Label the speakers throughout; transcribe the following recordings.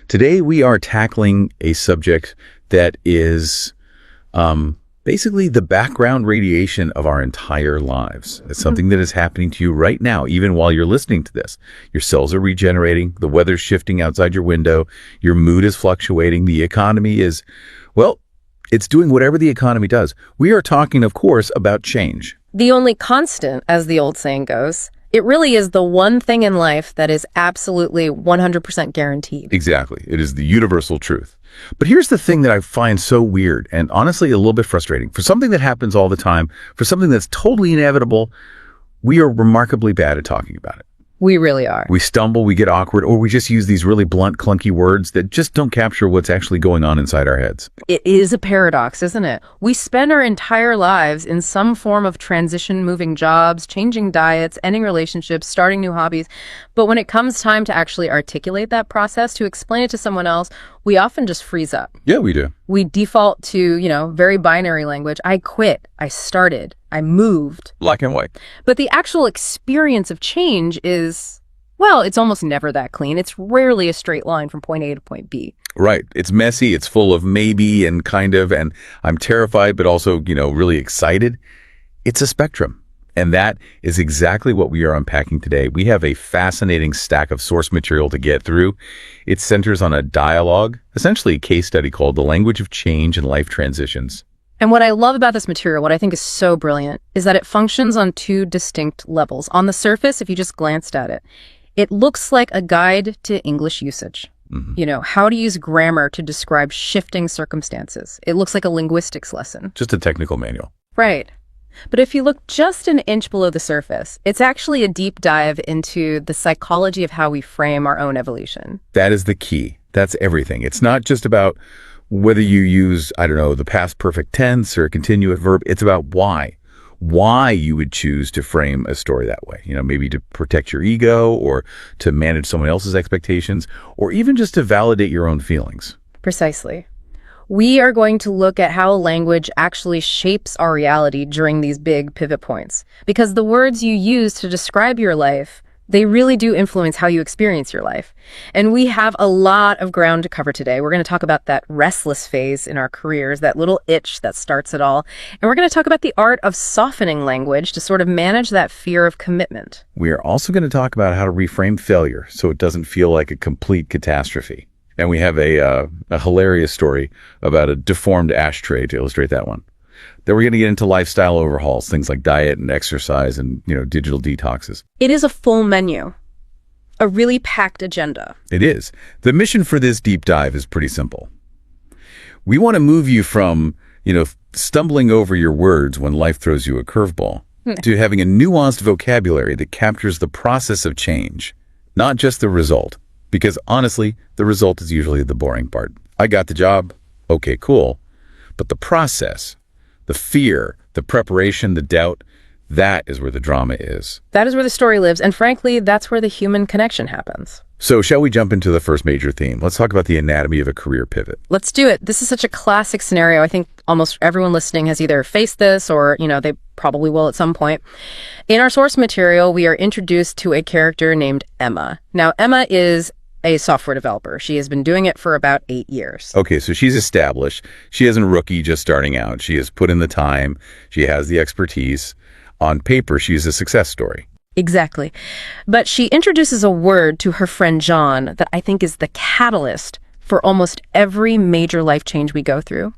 Speaker 1: Today we are tackling a subject that is basically the background radiation of our entire lives. It's something that is happening to you right now, even while you're listening to this. Your cells are regenerating, the weather's shifting outside your window, your mood is fluctuating, the economy is, well, it's doing whatever the economy does. We are talking, of course, about change.
Speaker 2: The only constant, as the old saying goes. It really is the one thing in life that is absolutely 100% guaranteed.
Speaker 1: Exactly. It is the universal truth. But here's the thing that I find so weird and honestly a little bit frustrating. For something that happens all the time, for something that's totally inevitable, we are remarkably bad at talking about it.
Speaker 2: We really are.
Speaker 1: We stumble, we get awkward, or we just use these really blunt, clunky words that just don't capture what's actually going on inside our heads.
Speaker 2: It is a paradox, isn't it? We spend our entire lives in some form of transition, moving jobs, changing diets, ending relationships, starting new hobbies. But when it comes time to actually articulate that process, to explain it to someone else, we often just freeze up.
Speaker 1: Yeah, we do.
Speaker 2: We default to, very binary language. I quit. I started. I moved.
Speaker 1: Black and white.
Speaker 2: But the actual experience of change is, well, it's almost never that clean. It's rarely a straight line from point A to point B.
Speaker 1: Right. It's messy. It's full of maybe and kind of, and I'm terrified, but also, really excited. It's a spectrum. And that is exactly what we are unpacking today. We have a fascinating stack of source material to get through. It centers on a dialogue, essentially a case study called The Language of Change and Life Transitions.
Speaker 2: And what I love about this material, what I think is so brilliant, is that it functions on two distinct levels. On the surface, if you just glanced at it, it looks like a guide to English usage. How to use grammar to describe shifting circumstances. It looks like a linguistics lesson.
Speaker 1: Just a technical manual.
Speaker 2: Right. But if you look just an inch below the surface, it's actually a deep dive into the psychology of how we frame our own evolution.
Speaker 1: That is the key. That's everything. It's not just about whether you use, the past perfect tense or a continuous verb. It's about why you would choose to frame a story that way. Maybe to protect your ego or to manage someone else's expectations or even just to validate your own feelings.
Speaker 2: Precisely. We are going to look at how language actually shapes our reality during these big pivot points. Because the words you use to describe your life, they really do influence how you experience your life. And we have a lot of ground to cover today. We're going to talk about that restless phase in our careers, that little itch that starts it all. And we're going to talk about the art of softening language to sort of manage that fear of commitment.
Speaker 1: We are also going to talk about how to reframe failure so it doesn't feel like a complete catastrophe. And we have a hilarious story about a deformed ashtray to illustrate that one. Then we're going to get into lifestyle overhauls, things like diet and exercise and, digital detoxes.
Speaker 2: It is a full menu, a really packed agenda.
Speaker 1: It is. The mission for this deep dive is pretty simple. We want to move you from, stumbling over your words when life throws you a curveball to having a nuanced vocabulary that captures the process of change, not just the result. Because honestly, the result is usually the boring part. I got the job. Okay, cool. But the process, the fear, the preparation, the doubt, that is where the drama is.
Speaker 2: That is where the story lives. And frankly, that's where the human connection happens.
Speaker 1: So shall we jump into the first major theme? Let's talk about the anatomy of a career pivot.
Speaker 2: Let's do it. This is such a classic scenario. I think almost everyone listening has either faced this or, they probably will at some point. In our source material, we are introduced to a character named Emma. Now, Emma is a software developer. She has been doing it for about 8 years.
Speaker 1: Okay, so she's established. She isn't a rookie just starting out. She has put in the time. She has the expertise. On paper, she's a success story.
Speaker 2: Exactly. But she introduces a word to her friend John that I think is the catalyst for almost every major life change we go through.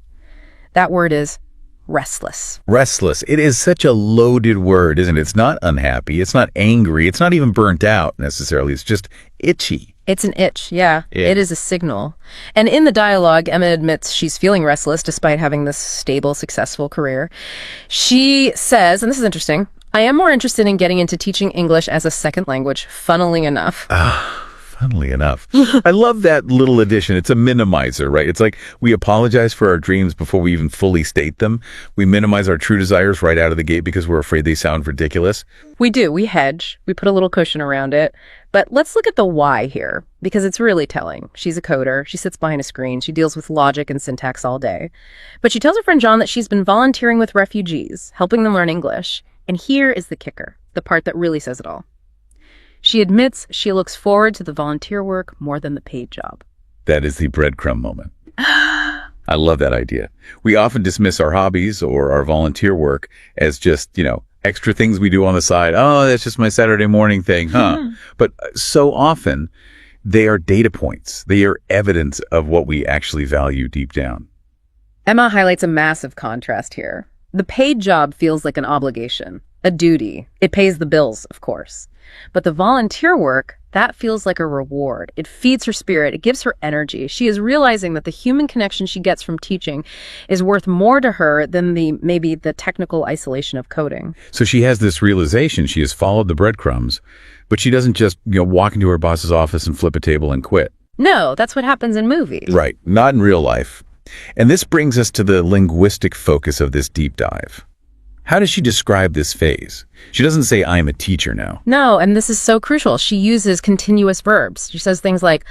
Speaker 2: That word is restless.
Speaker 1: Restless. It is such a loaded word, isn't it? It's not unhappy. It's not angry. It's not even burnt out necessarily. It's just itchy.
Speaker 2: It's an itch, yeah. It is a signal. And in the dialogue, Emma admits she's feeling restless despite having this stable, successful career. She says, and this is interesting, I am more interested in getting into teaching English as a second language, funnily enough.
Speaker 1: Funnily enough. I love that little addition. It's a minimizer, right? It's like we apologize for our dreams before we even fully state them. We minimize our true desires right out of the gate because we're afraid they sound ridiculous.
Speaker 2: We do. We hedge. We put a little cushion around it. But let's look at the why here, because it's really telling. She's a coder. She sits behind a screen. She deals with logic and syntax all day. But she tells her friend John that she's been volunteering with refugees, helping them learn English. And here is the kicker, the part that really says it all. She admits she looks forward to the volunteer work more than the paid job.
Speaker 1: That is the breadcrumb moment. I love that idea. We often dismiss our hobbies or our volunteer work as just, extra things we do on the side. Oh, that's just my Saturday morning thing, huh? But so often they are data points. They are evidence of what we actually value deep down.
Speaker 2: Emma highlights a massive contrast here. The paid job feels like an obligation, a duty. It pays the bills, of course. But the volunteer work, that feels like a reward. It feeds her spirit. It gives her energy. She is realizing that the human connection she gets from teaching is worth more to her than maybe the technical isolation of coding.
Speaker 1: So she has this realization. She has followed the breadcrumbs, but she doesn't just, walk into her boss's office and flip a table and quit.
Speaker 2: No, that's what happens in movies.
Speaker 1: Right. Not in real life. And this brings us to the linguistic focus of this deep dive. How does she describe this phase? She doesn't say, I'm a teacher now.
Speaker 2: No, and this is so crucial. She uses continuous verbs. She says things like,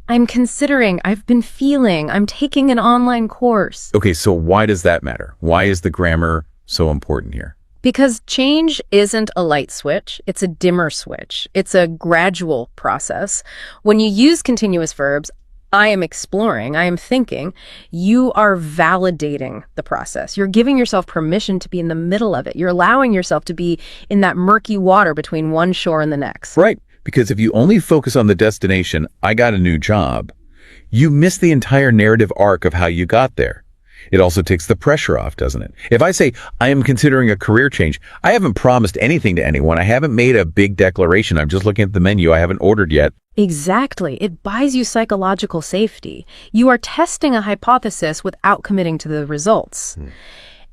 Speaker 2: I'm considering, I've been feeling, I'm taking an online course.
Speaker 1: Okay, so why does that matter? Why is the grammar so important here?
Speaker 2: Because change isn't a light switch, it's a dimmer switch. It's a gradual process. When you use continuous verbs, I am exploring, I am thinking, you are validating the process. You're giving yourself permission to be in the middle of it. You're allowing yourself to be in that murky water between one shore and the next.
Speaker 1: Right, because if you only focus on the destination, I got a new job, you miss the entire narrative arc of how you got there. It also takes the pressure off, doesn't it? If I say, I am considering a career change, I haven't promised anything to anyone. I haven't made a big declaration. I'm just looking at the menu I haven't ordered yet.
Speaker 2: Exactly. It buys you psychological safety. You are testing a hypothesis without committing to the results.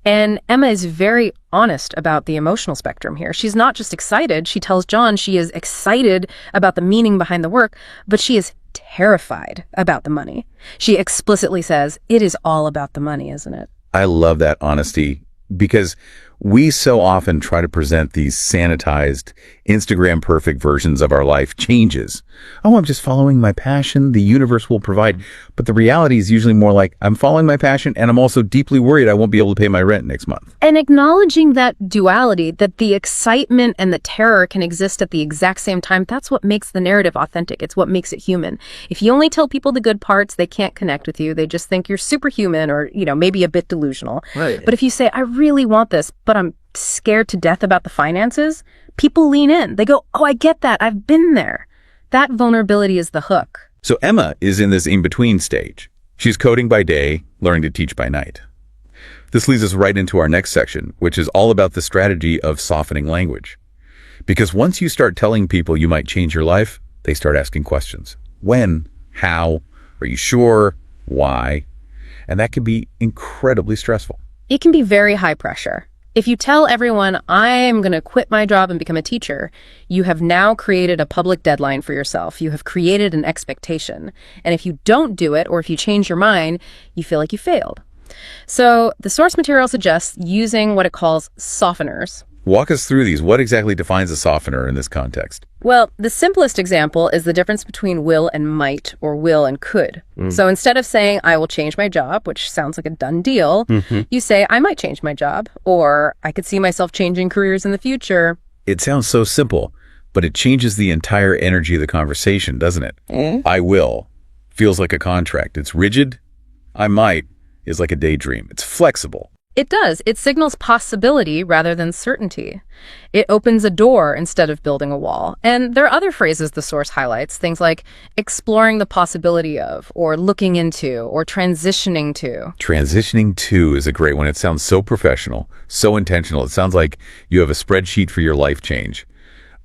Speaker 2: And Emma is very honest about the emotional spectrum here. She's not just excited. She tells John she is excited about the meaning behind the work, but she is terrified about the money. She explicitly says, it is all about the money, isn't it?
Speaker 1: I love that honesty because we so often try to present these sanitized, Instagram perfect versions of our life changes. Oh, I'm just following my passion. The universe will provide. But the reality is usually more like I'm following my passion and I'm also deeply worried I won't be able to pay my rent next month.
Speaker 2: And acknowledging that duality, that the excitement and the terror can exist at the exact same time, that's what makes the narrative authentic. It's what makes it human. If you only tell people the good parts, they can't connect with you. They just think you're superhuman or, maybe a bit delusional.
Speaker 1: Right.
Speaker 2: But if you say, I really want this, but I'm scared to death about the finances, people lean in. They go, oh, I get that. I've been there. That vulnerability is the hook.
Speaker 1: So Emma is in this in-between stage. She's coding by day, learning to teach by night. This leads us right into our next section, which is all about the strategy of softening language. Because once you start telling people you might change your life, they start asking questions. When? How? Are you sure? Why? And that can be incredibly stressful.
Speaker 2: It can be very high pressure. If you tell everyone, I'm going to quit my job and become a teacher, you have now created a public deadline for yourself. You have created an expectation. And if you don't do it, or if you change your mind, you feel like you failed. So the source material suggests using what it calls softeners.
Speaker 1: Walk us through these. What exactly defines a softener in this context?
Speaker 2: Well, the simplest example is the difference between will and might, or will and could. So instead of saying, I will change my job, which sounds like a done deal, you say, I might change my job, or I could see myself changing careers in the future.
Speaker 1: It sounds so simple, but it changes the entire energy of the conversation, doesn't it? I will feels like a contract. It's rigid. I might is like a daydream. It's flexible.
Speaker 2: It does. It signals possibility rather than certainty. It opens a door instead of building a wall. And there are other phrases the source highlights, things like exploring the possibility of, or looking into, or transitioning to.
Speaker 1: Transitioning to is a great one. It sounds so professional, so intentional. It sounds like you have a spreadsheet for your life change.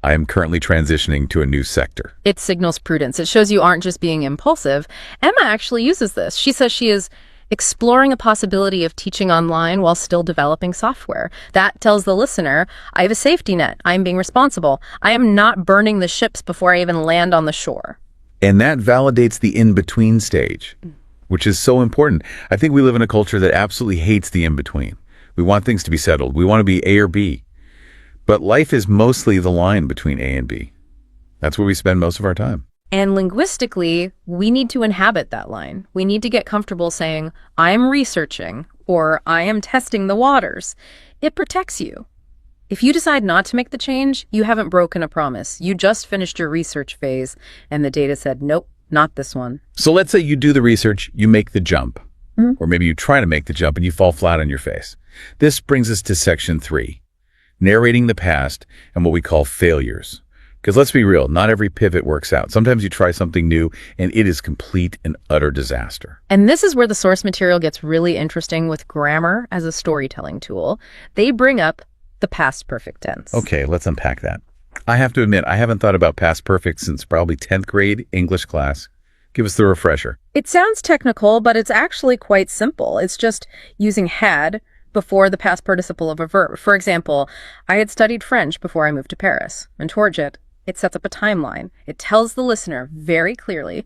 Speaker 1: I am currently transitioning to a new sector.
Speaker 2: It signals prudence. It shows you aren't just being impulsive. Emma actually uses this. She says she is exploring a possibility of teaching online while still developing software. That tells the listener, I have a safety net. I'm being responsible. I am not burning the ships before I even land on the shore.
Speaker 1: And that validates the in-between stage, which is so important. I think we live in a culture that absolutely hates the in-between. We want things to be settled. We want to be A or B. But life is mostly the line between A and B. That's where we spend most of our time.
Speaker 2: And linguistically, we need to inhabit that line. We need to get comfortable saying, I'm researching, or I am testing the waters. It protects you. If you decide not to make the change, you haven't broken a promise. You just finished your research phase, and the data said, nope, not this one.
Speaker 1: So let's say you do the research, you make the jump, or maybe you try to make the jump and you fall flat on your face. This brings us to section 3, narrating the past and what we call failures. Because let's be real, not every pivot works out. Sometimes you try something new and it is complete and utter disaster.
Speaker 2: And this is where the source material gets really interesting with grammar as a storytelling tool. They bring up the past perfect tense.
Speaker 1: Okay, let's unpack that. I have to admit, I haven't thought about past perfect since probably 10th grade English class. Give us the refresher.
Speaker 2: It sounds technical, but it's actually quite simple. It's just using had before the past participle of a verb. For example, I had studied French before I moved to Paris. And towards it sets up a timeline. It tells the listener very clearly,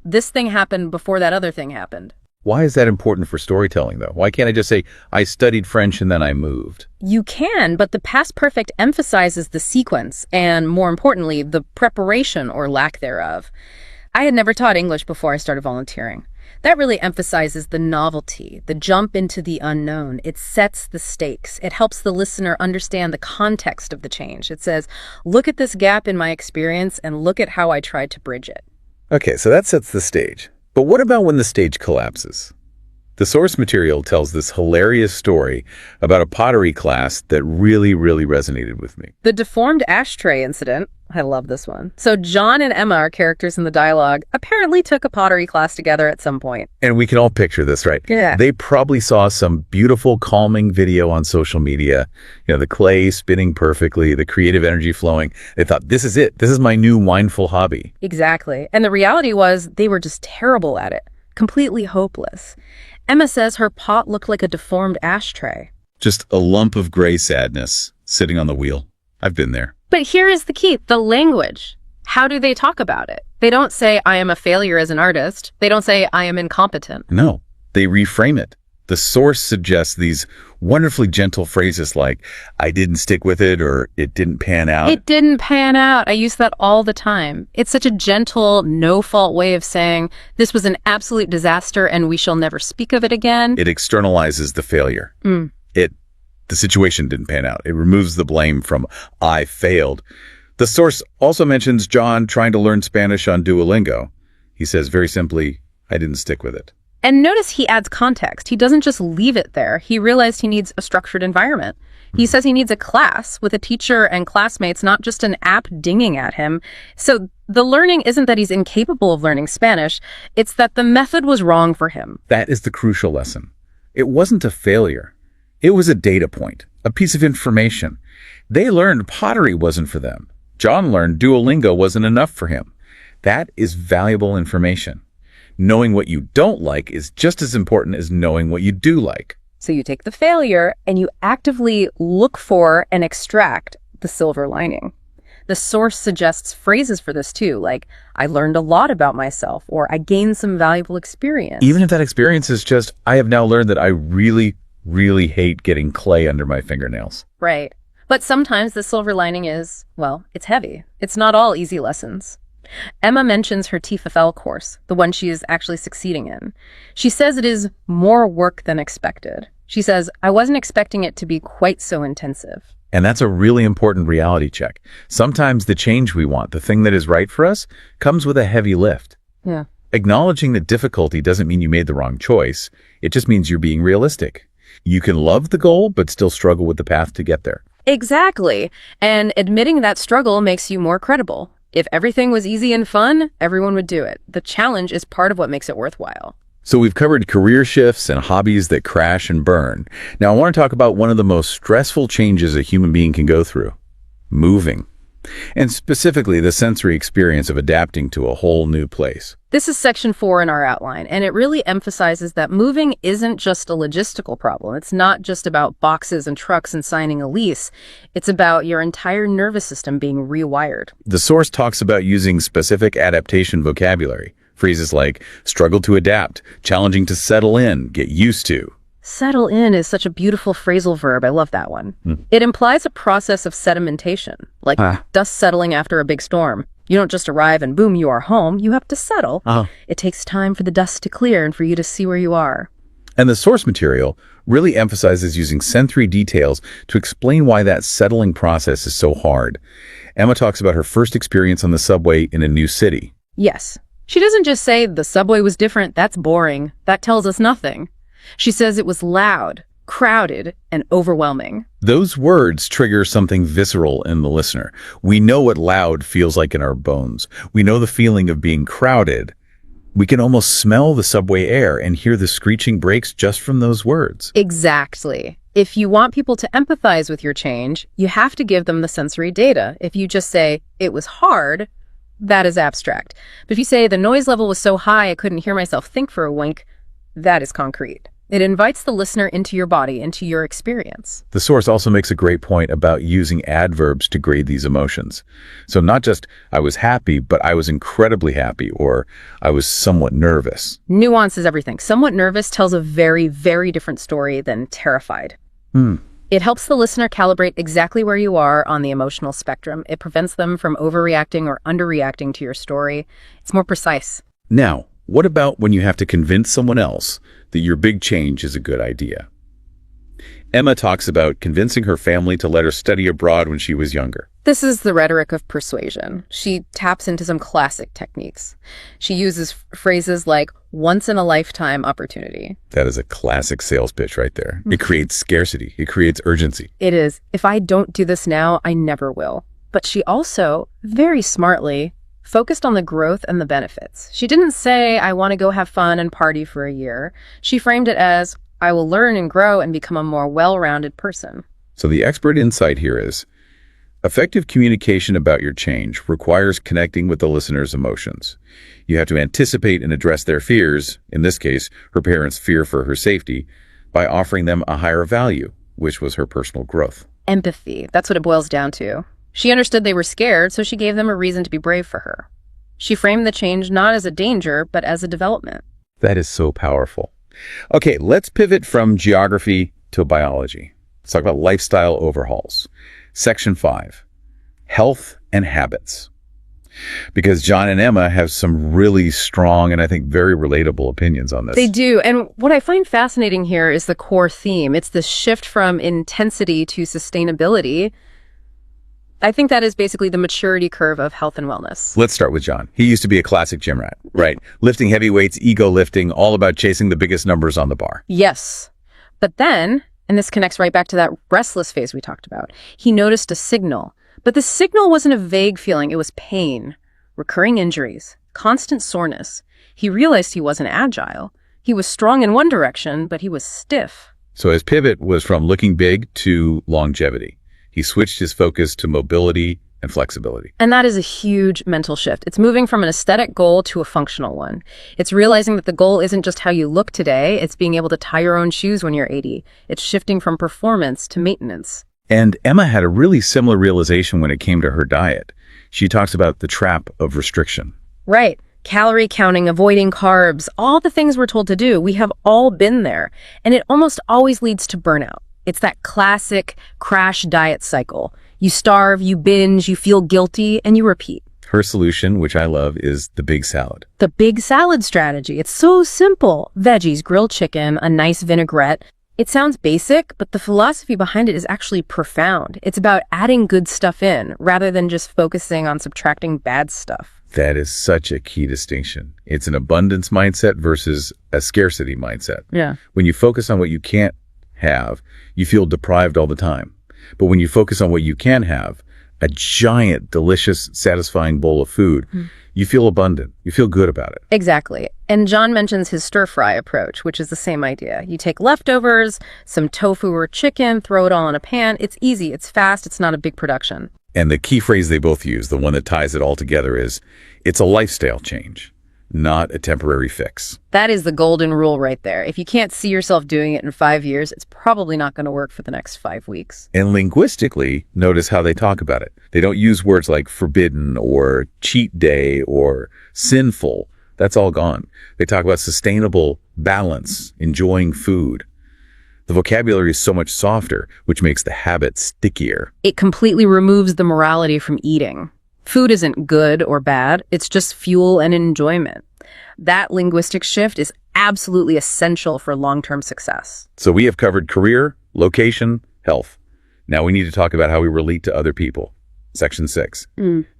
Speaker 2: this thing happened before that other thing happened.
Speaker 1: Why is that important for storytelling, though? Why can't I just say, I studied French and then I moved?
Speaker 2: You can, but the past perfect emphasizes the sequence and, more importantly, the preparation or lack thereof. I had never taught English before I started volunteering. That really emphasizes the novelty, the jump into the unknown. It sets the stakes. It helps the listener understand the context of the change. It says, look at this gap in my experience and look at how I tried to bridge it.
Speaker 1: Okay, so that sets the stage. But what about when the stage collapses? The source material tells this hilarious story about a pottery class that really resonated with me.
Speaker 2: The deformed ashtray incident. I love this one. So John and Emma, our characters in the dialogue, apparently took a pottery class together at some point.
Speaker 1: And we can all picture this, right?
Speaker 2: Yeah.
Speaker 1: They probably saw some beautiful, calming video on social media. You know, the clay spinning perfectly, the creative energy flowing. They thought, this is it. This is my new mindful hobby.
Speaker 2: Exactly. And the reality was they were just terrible at it. Completely hopeless. Emma says her pot looked like a deformed ashtray.
Speaker 1: Just a lump of gray sadness sitting on the wheel. I've been there.
Speaker 2: But here is the key, the language. How do they talk about it? They don't say, I am a failure as an artist. They don't say, I am incompetent.
Speaker 1: No, they reframe it. The source suggests these wonderfully gentle phrases like, I didn't stick with it, or it didn't pan out.
Speaker 2: It didn't pan out. I use that all the time. It's such a gentle, no-fault way of saying, this was an absolute disaster and we shall never speak of it again.
Speaker 1: It externalizes the failure. The situation didn't pan out. It removes the blame from I failed. The source also mentions John trying to learn Spanish on Duolingo. He says very simply, I didn't stick with it.
Speaker 2: And notice he adds context. He doesn't just leave it there. He realized he needs a structured environment. He says he needs a class with a teacher and classmates, not just an app dinging at him. So the learning isn't that he's incapable of learning Spanish. It's that the method was wrong for him.
Speaker 1: That is the crucial lesson. It wasn't a failure. It was a data point, a piece of information. They learned pottery wasn't for them. John learned Duolingo wasn't enough for him. That is valuable information. Knowing what you don't like is just as important as knowing what you do like.
Speaker 2: So you take the failure and you actively look for and extract the silver lining. The source suggests phrases for this too, like, I learned a lot about myself, or I gained some valuable experience.
Speaker 1: Even if that experience is just, I have now learned that I really hate getting clay under my fingernails.
Speaker 2: Right. But sometimes the silver lining is, well, it's heavy. It's not all easy lessons. Emma mentions her TFL course, the one she is actually succeeding in. She says it is more work than expected. She says, I wasn't expecting it to be quite so intensive.
Speaker 1: And that's a really important reality check. Sometimes the change we want, the thing that is right for us, comes with a heavy lift.
Speaker 2: Yeah.
Speaker 1: Acknowledging the difficulty doesn't mean you made the wrong choice. It just means you're being realistic. You can love the goal, but still struggle with the path to get there.
Speaker 2: Exactly. And admitting that struggle makes you more credible. If everything was easy and fun, everyone would do it. The challenge is part of what makes it worthwhile.
Speaker 1: So we've covered career shifts and hobbies that crash and burn. Now I want to talk about one of the most stressful changes a human being can go through: moving. And specifically the sensory experience of adapting to a whole new place.
Speaker 2: This is section 4 in our outline, and it really emphasizes that moving isn't just a logistical problem. It's not just about boxes and trucks and signing a lease. It's about your entire nervous system being rewired.
Speaker 1: The source talks about using specific adaptation vocabulary. Phrases like struggle to adapt, challenging to settle in, get used to.
Speaker 2: Settle in is such a beautiful phrasal verb. I love that one. It implies a process of sedimentation, like dust settling after a big storm. You don't just arrive and boom, you are home. You have to settle. It takes time for the dust to clear and for you to see where you are.
Speaker 1: And the source material really emphasizes using sensory details to explain why that settling process is so hard. Emma talks about her first experience on the subway in a new city.
Speaker 2: Yes. She doesn't just say, the subway was different, that's boring. That tells us nothing. She says it was loud, crowded, and overwhelming.
Speaker 1: Those words trigger something visceral in the listener. We know what loud feels like in our bones. We know the feeling of being crowded. We can almost smell the subway air and hear the screeching brakes just from those words.
Speaker 2: Exactly. If you want people to empathize with your change, you have to give them the sensory data. If you just say, it was hard, that is abstract. But if you say, the noise level was so high I couldn't hear myself think for a wink, that is concrete. It invites the listener into your body, into your experience.
Speaker 1: The source also makes a great point about using adverbs to grade these emotions. So not just, I was happy, but I was incredibly happy, or I was somewhat nervous.
Speaker 2: Nuance is everything. Somewhat nervous tells a very, very different story than terrified. It helps the listener calibrate exactly where you are on the emotional spectrum. It prevents them from overreacting or underreacting to your story. It's more precise.
Speaker 1: Now, what about when you have to convince someone else that your big change is a good idea? Emma talks about convincing her family to let her study abroad when she was younger.
Speaker 2: This is the rhetoric of persuasion. She taps into some classic techniques. She uses phrases like once-in-a-lifetime opportunity.
Speaker 1: That is a classic sales pitch right there. It creates scarcity. It creates urgency.
Speaker 2: It is. If I don't do this now, I never will. But she also, very smartly, focused on the growth and the benefits. She didn't say, I want to go have fun and party for a year. She framed it as, I will learn and grow and become a more well-rounded person.
Speaker 1: So the expert insight here is, effective communication about your change requires connecting with the listener's emotions. You have to anticipate and address their fears, in this case, her parents' fear for her safety, by offering them a higher value, which was her personal growth.
Speaker 2: Empathy, that's what it boils down to. She understood they were scared, so she gave them a reason to be brave for her. She framed the change not as a danger, but as a development.
Speaker 1: That is so powerful. Okay, let's pivot from geography to biology. Let's talk about lifestyle overhauls. Section 5, health and habits. Because John and Emma have some really strong and I think very relatable opinions on this.
Speaker 2: They do. And what I find fascinating here is the core theme. It's the shift from intensity to sustainability. I think that is basically the maturity curve of health and wellness.
Speaker 1: Let's start with John. He used to be a classic gym rat, right? Lifting heavy weights, ego lifting, all about chasing the biggest numbers on the bar.
Speaker 2: Yes. But then, and this connects right back to that restless phase we talked about, he noticed a signal. But the signal wasn't a vague feeling. It was pain, recurring injuries, constant soreness. He realized he wasn't agile. He was strong in one direction, but he was stiff.
Speaker 1: So his pivot was from looking big to longevity. He switched his focus to mobility and flexibility.
Speaker 2: And that is a huge mental shift. It's moving from an aesthetic goal to a functional one. It's realizing that the goal isn't just how you look today, it's being able to tie your own shoes when you're 80. It's shifting from performance to maintenance.
Speaker 1: And Emma had a really similar realization when it came to her diet. She talks about the trap of restriction.
Speaker 2: Right. Calorie counting, avoiding carbs, all the things we're told to do, we have all been there. And it almost always leads to burnout. It's that classic crash diet cycle. You starve, you binge, you feel guilty, and you repeat.
Speaker 1: Her solution, which I love, is the big salad.
Speaker 2: The big salad strategy. It's so simple. Veggies, grilled chicken, a nice vinaigrette. It sounds basic, but the philosophy behind it is actually profound. It's about adding good stuff in, rather than just focusing on subtracting bad stuff.
Speaker 1: That is such a key distinction. It's an abundance mindset versus a scarcity mindset.
Speaker 2: Yeah.
Speaker 1: When you focus on what you can't have, you feel deprived all the time. But when you focus on what you can have, a giant, delicious, satisfying bowl of food, you feel abundant. You feel good about it.
Speaker 2: Exactly. And John mentions his stir-fry approach, which is the same idea. You take leftovers, some tofu or chicken, throw it all in a pan. It's easy, it's fast, it's not a big production.
Speaker 1: And the key phrase they both use, the one that ties it all together, is it's a lifestyle change, not a temporary fix.
Speaker 2: That is the golden rule right there. If you can't see yourself doing it in 5 years, it's probably not going to work for the next 5 weeks.
Speaker 1: And linguistically, notice how they talk about it. They don't use words like forbidden or cheat day or sinful. That's all gone. They talk about sustainable balance, enjoying food. The vocabulary is so much softer, which makes the habit stickier.
Speaker 2: It completely removes the morality from eating. Food isn't good or bad, it's just fuel and enjoyment. That linguistic shift is absolutely essential for long-term success.
Speaker 1: So we have covered career, location, health. Now we need to talk about how we relate to other people. Section 6,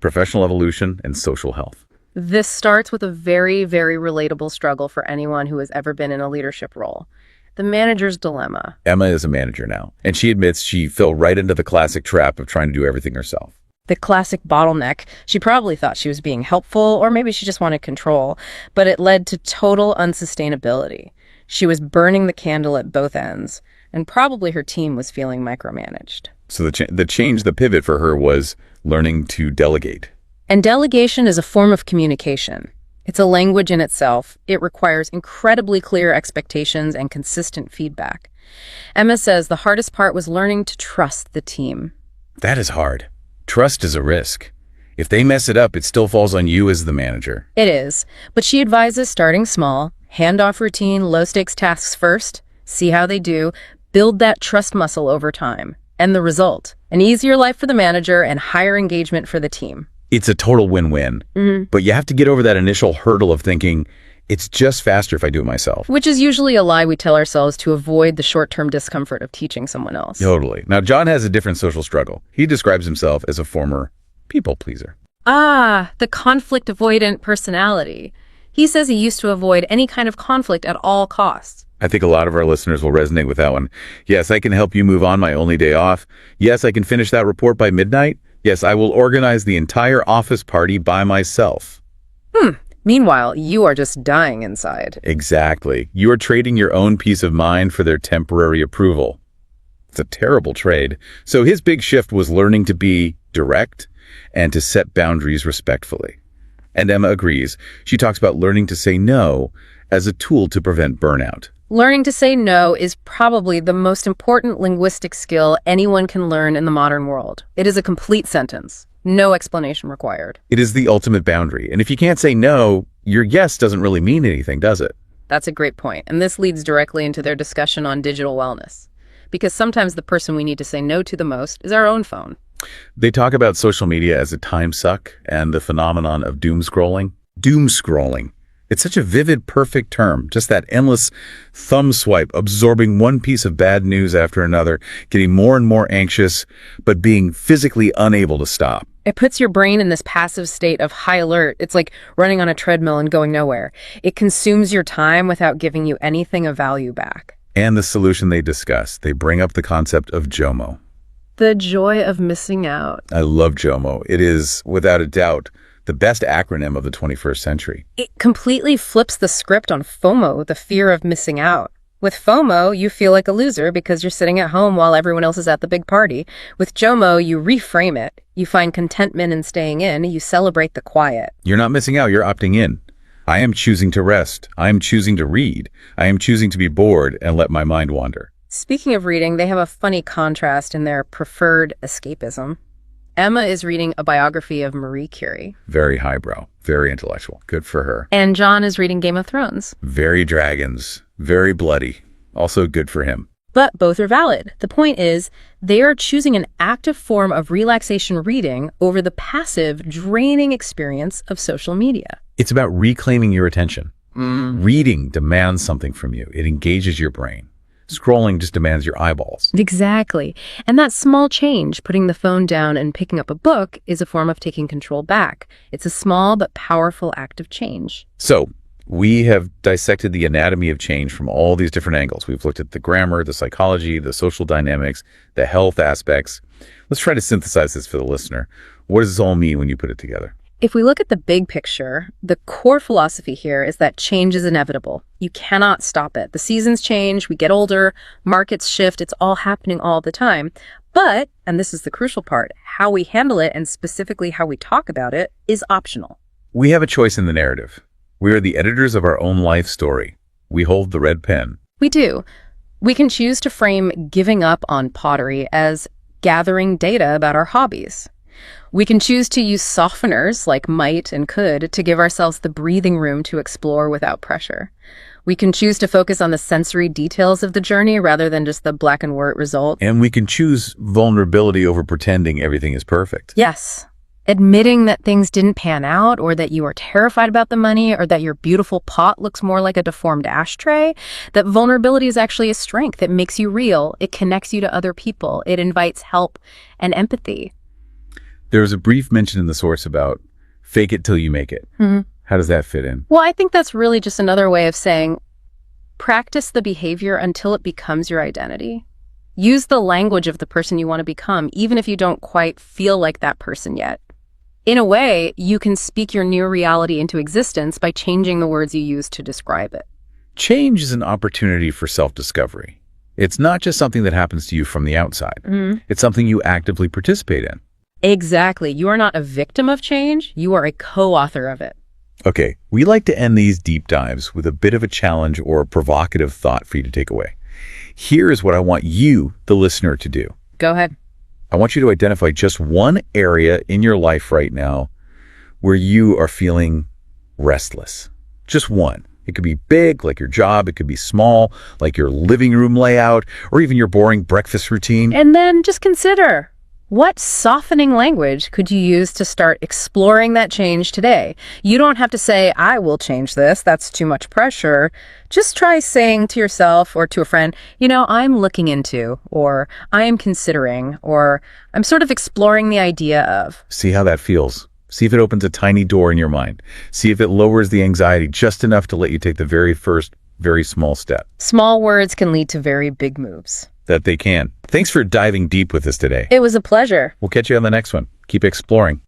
Speaker 1: professional evolution and social health.
Speaker 2: This starts with a very, very relatable struggle for anyone who has ever been in a leadership role. The manager's dilemma.
Speaker 1: Emma is a manager now, and she admits she fell right into the classic trap of trying to do everything herself.
Speaker 2: The classic bottleneck. She probably thought she was being helpful, or maybe she just wanted control, but it led to total unsustainability. She was burning the candle at both ends, and probably her team was feeling micromanaged.
Speaker 1: So the pivot for her was learning to delegate.
Speaker 2: And delegation is a form of communication. It's a language in itself. It requires incredibly clear expectations and consistent feedback. Emma says the hardest part was learning to trust the team.
Speaker 1: That is hard. Trust is a risk. If they mess it up, it still falls on you as the manager.
Speaker 2: It is, but she advises starting small, hand-off routine, low-stakes tasks first, see how they do, build that trust muscle over time. And the result, an easier life for the manager and higher engagement for the team.
Speaker 1: It's a total win-win. But you have to get over that initial hurdle of thinking, it's just faster if I do it myself.
Speaker 2: Which is usually a lie we tell ourselves to avoid the short-term discomfort of teaching someone else.
Speaker 1: Totally. Now, John has a different social struggle. He describes himself as a former people pleaser.
Speaker 2: The conflict avoidant personality. He says he used to avoid any kind of conflict at all costs.
Speaker 1: I think a lot of our listeners will resonate with that one. Yes, I can help you move on my only day off. Yes, I can finish that report by midnight. Yes, I will organize the entire office party by myself.
Speaker 2: Meanwhile, you are just dying inside.
Speaker 1: Exactly. You are trading your own peace of mind for their temporary approval. It's a terrible trade. So his big shift was learning to be direct and to set boundaries respectfully. And Emma agrees. She talks about learning to say no as a tool to prevent burnout.
Speaker 2: Learning to say no is probably the most important linguistic skill anyone can learn in the modern world. It is a complete sentence. No explanation required.
Speaker 1: It is the ultimate boundary. And if you can't say no, your yes doesn't really mean anything, does it?
Speaker 2: That's a great point. And this leads directly into their discussion on digital wellness. Because sometimes the person we need to say no to the most is our own phone.
Speaker 1: They talk about social media as a time suck and the phenomenon of doom scrolling. Doom scrolling. It's such a vivid, perfect term. Just that endless thumb swipe, absorbing one piece of bad news after another, getting more and more anxious, but being physically unable to stop.
Speaker 2: It puts your brain in this passive state of high alert. It's like running on a treadmill and going nowhere. It consumes your time without giving you anything of value back.
Speaker 1: And the solution they discuss, they bring up the concept of JOMO.
Speaker 2: The joy of missing out.
Speaker 1: I love JOMO. It is, without a doubt, the best acronym of the 21st century.
Speaker 2: It completely flips the script on FOMO, the fear of missing out. With FOMO, you feel like a loser because you're sitting at home while everyone else is at the big party. With JOMO, you reframe it. You find contentment in staying in. You celebrate the quiet.
Speaker 1: You're not missing out. You're opting in. I am choosing to rest. I am choosing to read. I am choosing to be bored and let my mind wander.
Speaker 2: Speaking of reading, they have a funny contrast in their preferred escapism. Emma is reading a biography of Marie Curie.
Speaker 1: Very highbrow, very intellectual. Good for her.
Speaker 2: And John is reading Game of Thrones.
Speaker 1: Very dragons, very bloody. Also good for him.
Speaker 2: But both are valid. The point is, they are choosing an active form of relaxation reading over the passive, draining experience of social media.
Speaker 1: It's about reclaiming your attention. Reading demands something from you. It engages your brain. Scrolling just demands your eyeballs.
Speaker 2: Exactly. And that small change, putting the phone down and picking up a book, is a form of taking control back. It's a small but powerful act of change.
Speaker 1: So, we have dissected the anatomy of change from all these different angles. We've looked at the grammar, the psychology, the social dynamics, the health aspects. Let's try to synthesize this for the listener. What does this all mean when you put it together?
Speaker 2: If we look at the big picture, the core philosophy here is that change is inevitable. You cannot stop it. The seasons change, we get older, markets shift, it's all happening all the time. But, and this is the crucial part, how we handle it and specifically how we talk about it is optional.
Speaker 1: We have a choice in the narrative. We are the editors of our own life story. We hold the red pen.
Speaker 2: We do. We can choose to frame giving up on pottery as gathering data about our hobbies. We can choose to use softeners like might and could to give ourselves the breathing room to explore without pressure. We can choose to focus on the sensory details of the journey rather than just the black and white result.
Speaker 1: And we can choose vulnerability over pretending everything is perfect.
Speaker 2: Yes. Admitting that things didn't pan out, or that you are terrified about the money, or that your beautiful pot looks more like a deformed ashtray, that vulnerability is actually a strength. It makes you real. It connects you to other people. It invites help and empathy.
Speaker 1: There is a brief mention in the source about Fake it till you make it. How does that fit in?
Speaker 2: Well, I think that's really just another way of saying practice the behavior until it becomes your identity. Use the language of the person you want to become, even if you don't quite feel like that person yet. In a way, you can speak your new reality into existence by changing the words you use to describe it.
Speaker 1: Change is an opportunity for self-discovery. It's not just something that happens to you from the outside. It's something you actively participate in.
Speaker 2: Exactly. You are not a victim of change. You are a co-author of it.
Speaker 1: Okay, we like to end these deep dives with a bit of a challenge or a provocative thought for you to take away. Here is what I want you, the listener, to do.
Speaker 2: Go ahead.
Speaker 1: I want you to identify just one area in your life right now where you are feeling restless. Just one. It could be big, like your job. It could be small, like your living room layout, or even your boring breakfast routine.
Speaker 2: And then just consider, what softening language could you use to start exploring that change today? You don't have to say, I will change this. That's too much pressure. Just try saying to yourself or to a friend, I'm looking into, or I am considering, or I'm sort of exploring the idea of.
Speaker 1: See how that feels. See if it opens a tiny door in your mind. See if it lowers the anxiety just enough to let you take the very first, very small step.
Speaker 2: Small words can lead to very big moves.
Speaker 1: That they can. Thanks for diving deep with us today.
Speaker 2: It was a pleasure.
Speaker 1: We'll catch you on the next one. Keep exploring.